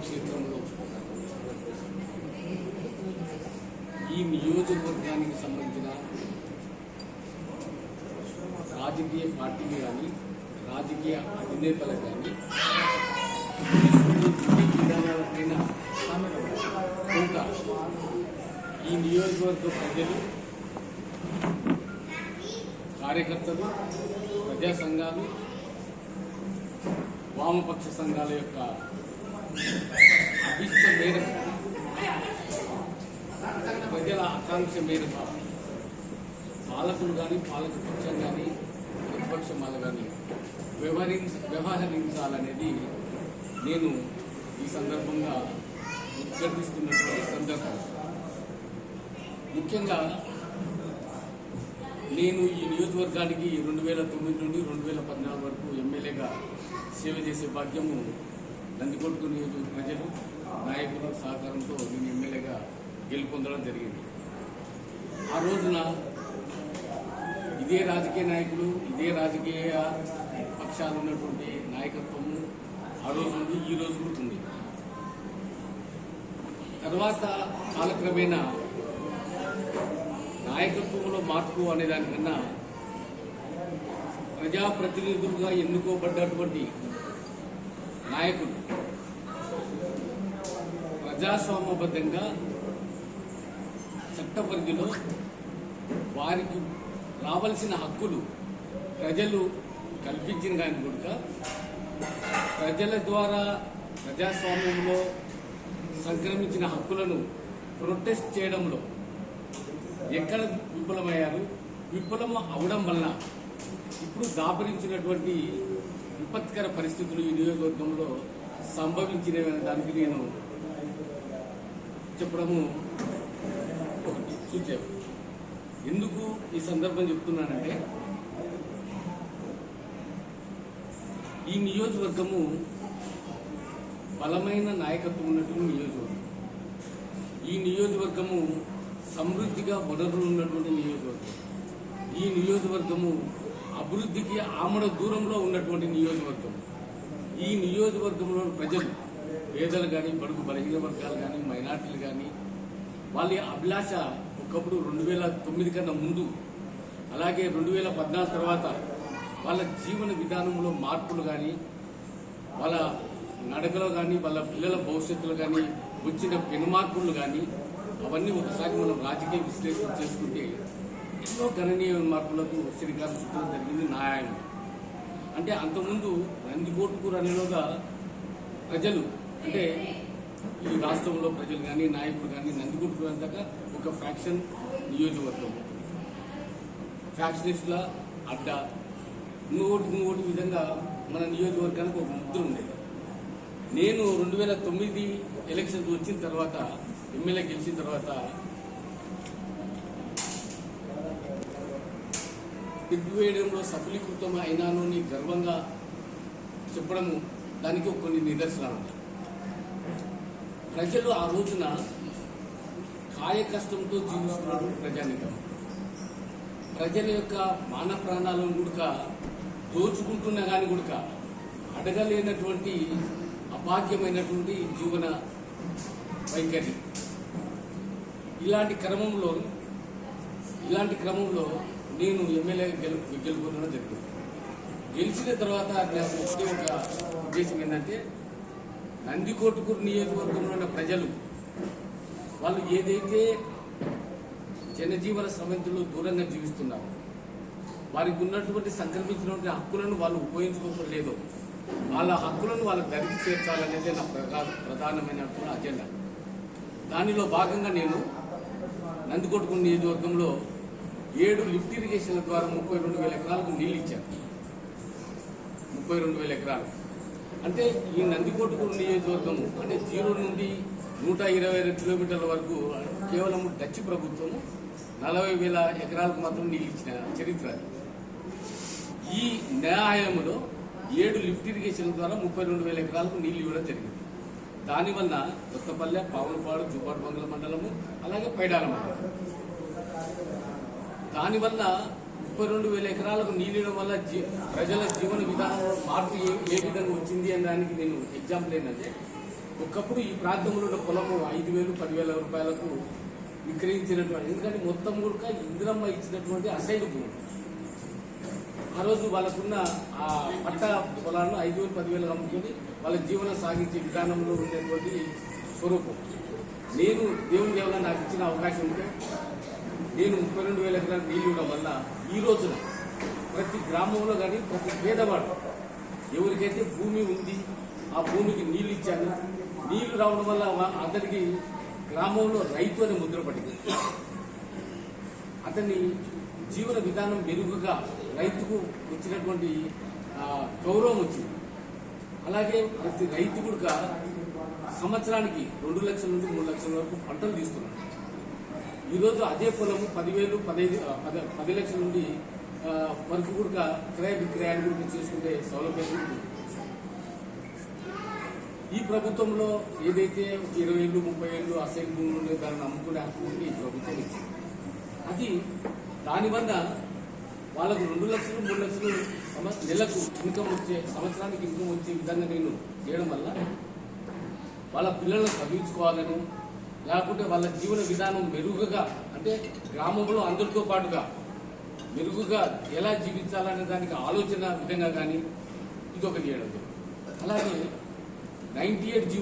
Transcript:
క్షేత్రంలో ఈ నియోజకవర్గానికి సంబంధించిన రాజకీయ పార్టీలు కానీ రాజకీయ అధినేతలు కానీ విధానాలపైన కొంత ఈ నియోజకవర్గ ప్రజలు, కార్యకర్తలు, ప్రజా సంఘాలు, వామపక్ష సంఘాల యొక్క అభిష్ట మేరకు, ప్రజల ఆకాంక్ష మేరకు పాలకులు కానీ పాలకపక్షం కానీ ప్రతిపక్షం వాళ్ళు కానీ వ్యవహరించాలనేది నేను ఈ సందర్భంగా ఉద్ఘాటిస్తున్నటువంటి సందర్భం. ముఖ్యంగా నేను ఈ నియోజకవర్గానికి 2009 నుండి 2014 వరకు ఎమ్మెల్యేగా సేవ చేసే భాగ్యము నందికొట్టు నియోజకవర్గ ప్రజలు, నాయకుల సహకారంతో నేను ఎమ్మెల్యేగా గెలుపొందడం జరిగింది. ఆ రోజున ఇదే రాజకీయ నాయకులు, ఇదే రాజకీయ పక్షాలు ఉన్నటువంటి నాయకత్వము ఆ రోజు నుండి ఈ రోజు ఉంటుంది. తర్వాత కాలక్రమేణా నాయకత్వంలో మార్పు అనే దానికన్నా ప్రజాప్రతినిధులుగా ఎన్నుకోబడ్డటువంటి నాయకులు ప్రజాస్వామ్యబద్ధంగా చట్ట పరిధిలో వారికి రావాల్సిన హక్కులు ప్రజలు కల్పించిన కానీ కూడా ప్రజల ద్వారా ప్రజాస్వామ్యంలో సంక్రమించిన హక్కులను ప్రొటెస్ట్ చేయడంలో ఎక్కడ విఫలమయ్యారు, విఫలం అవడం వలన ఇప్పుడు దాపరించినటువంటి విపత్కర పరిస్థితులు ఈ నియోజకవర్గంలో సంభవించినవనే దానికి నేను చెప్పడము ఒకటి సూచన. ఎందుకు ఈ సందర్భం చెప్తున్నానంటే, ఈ నియోజకవర్గము బలమైన నాయకత్వం ఉన్నటువంటి నియోజకవర్గం. ఈ నియోజకవర్గము సమృద్ధిగా వనరులు ఉన్నటువంటి నియోజకవర్గం. ఈ నియోజకవర్గము అభివృద్ధికి ఆమడ దూరంలో ఉన్నటువంటి నియోజకవర్గం. ఈ నియోజకవర్గంలో ప్రజలు, పేదలు కానీ, బడుగు బలహీన వర్గాలు కానీ, మైనార్టీలు కానీ, వాళ్ళ అభిలాష ఒకప్పుడు 2009 కన్నా ముందు, అలాగే 2014 తర్వాత వాళ్ళ జీవన విధానంలో మార్పులు కానీ, వాళ్ళ నడకలో కానీ, వాళ్ళ పిల్లల భవిష్యత్తులో కానీ వచ్చిన పెనుమార్పులు కానీ, అవన్నీ ఒకసారి మనం రాజకీయ విశ్లేషణ చేసుకుంటే ఎన్నో గణనీయ మార్పులకు శ్రీకారం చుట్టడం జరిగింది. న్యాయం అంటే అంతకుముందు నందికొట్కూరు అనేలోగా ప్రజలు, అంటే ఈ రాష్ట్రంలో ప్రజలు కానీ, నాయకులు కానీ, నందికొట్కూరు అంతగా ఒక ఫ్యాక్షన్ నియోజకవర్గం, ఫ్యాక్షనిస్టుల అడ్డా, ఇంకోటి విధంగా మన నియోజకవర్గానికి ఒక ముద్ర ఉండేది. నేను 2009 ఎలక్షన్స్ వచ్చిన తర్వాత, ఎమ్మెల్యే గెలిచిన తర్వాత దిగ్విజయంలో సఫలీకృతం అయినాను అని గర్వంగా చెప్పడము దానికి కొన్ని నిదర్శనాలు ఉన్నాయి. ప్రజలు ఆ రోజున కాయ కష్టంతో జీవిస్తున్నారు. ప్రజానికం ప్రజల యొక్క మాన ప్రాణాలను కూడా దోచుకుంటున్నా కానీ కూడా అడగలేనటువంటి అభాగ్యమైనటువంటి జీవన వైఖరి. ఇలాంటి క్రమంలో నేను ఎమ్మెల్యే గెలుపొందడం జరిగింది. గెలిచిన తర్వాత నాకు ఒకటే ఒక ఉద్దేశం ఏంటంటే, నందికొట్కూరు నియోజకవర్గంలో ఉన్న ప్రజలు వాళ్ళు ఏదైతే జనజీవన సమస్యలు దూరంగా జీవిస్తున్నారు, వారికి ఉన్నటువంటి సంక్రమించినటువంటి హక్కులను వాళ్ళు ఉపయోగించుకోలేదో వాళ్ళ హక్కులను వాళ్ళ దరికి చేర్చాలనేది నా ప్రధానమైనటువంటి అజెండా. దానిలో భాగంగా నేను నందికొట్కూరు నియోజకవర్గంలో 7 లిఫ్ట్ ఇరిగేషన్ల ద్వారా 32,000 ఎకరాలకు నీళ్ళు ఇచ్చాను. 32,000 ఎకరాలు అంటే ఈ నందికొట్కూరు నియోజకవర్గము అంటే 0 నుండి 122 కిలోమీటర్ల వరకు కేవలం డచ్ ప్రభుత్వము 40,000 ఎకరాలకు మాత్రం నీళ్ళు ఇచ్చిన చరిత్ర. ఈ న్యాయంలో 7 లిఫ్ట్ ఇరిగేషన్ల ద్వారా 32,000 ఎకరాలకు నీళ్లు ఇవ్వడం జరిగింది. దానివల్ల కొత్తపల్లె, పావులపాడు, జూపాడుబంగ్ల మండలము, అలాగే పైడాల మండలం, దానివల్ల 32,000 ఎకరాలకు నీళ్ళు ఇవ్వడం వల్ల ప్రజల జీవన విధానంలో మార్పు ఏ విధంగా వచ్చింది అని దానికి నేను ఎగ్జాంపుల్ ఏంటంటే, ఒకప్పుడు ఈ ప్రాంతంలో ఉన్న పొలము 5,000, 10,000 రూపాయలకు విక్రయించినటువంటి, ఎందుకంటే మొత్తం కూడా ఇందిరమ్మ ఇచ్చినటువంటి అసైన్ భూమి. ఆ రోజు వాళ్ళకున్న ఆ పట్ట పొలాలను 5,000, 10,000 అమ్ముకొని వాళ్ళ జీవనం సాగించే విధానంలో ఉండేటువంటి స్వరూపం. నేను దేవుని దేవుల నాకు ఇచ్చిన అవకాశం ఉంటే నేను 32,000 ఎకరాలు నీళ్ళు ఇవ్వడం వల్ల ఈ రోజున ప్రతి గ్రామంలో కానీ ప్రతి పేదవాడు ఎవరికైతే భూమి ఉంది ఆ భూమికి నీళ్ళు ఇచ్చాను. నీళ్లు రావడం వల్ల అతనికి గ్రామంలో రైతు అనే ముద్ర పడింది. అతని జీవన విధానం మెరుగుగా రైతుకు వచ్చినటువంటి గౌరవం వచ్చింది. అలాగే ప్రతి రైతు కూడా సంవత్సరానికి 2 లక్షల నుండి 3 లక్షల వరకు పంటలు తీస్తున్నాడు. ఈరోజు అదే పొలము 10,000, 10 లక్షల నుండి వరకు కూడా క్రయ విక్రయాలు కూడా చేసుకునే సౌలభ్యం ఉంది. ఈ ప్రభుత్వంలో ఏదైతే 20 ఏళ్ళు 30 ఏళ్ళు అసైన్ భూములు ఉండే దాన్ని అమ్ముకునే హక్కు ఉండి ఈ ప్రభుత్వం ఇచ్చింది. అది దానివల్ల వాళ్ళకు 2 లక్షలు 3 లక్షలు నెలకు ఇన్కమ్ వచ్చే, సంవత్సరానికి ఇన్కమ్ వచ్చే విధంగా నేను చేయడం వల్ల వాళ్ళ పిల్లలను చదివించుకోవాలని, లేకుంటే వాళ్ళ జీవన విధానం మెరుగుగా, అంటే గ్రామంలో అందరితో పాటుగా మెరుగుగా ఎలా జీవించాలనే దానికి ఆలోచన విధంగా కానీ ఇదొకటి చేయడం. అలాగే 98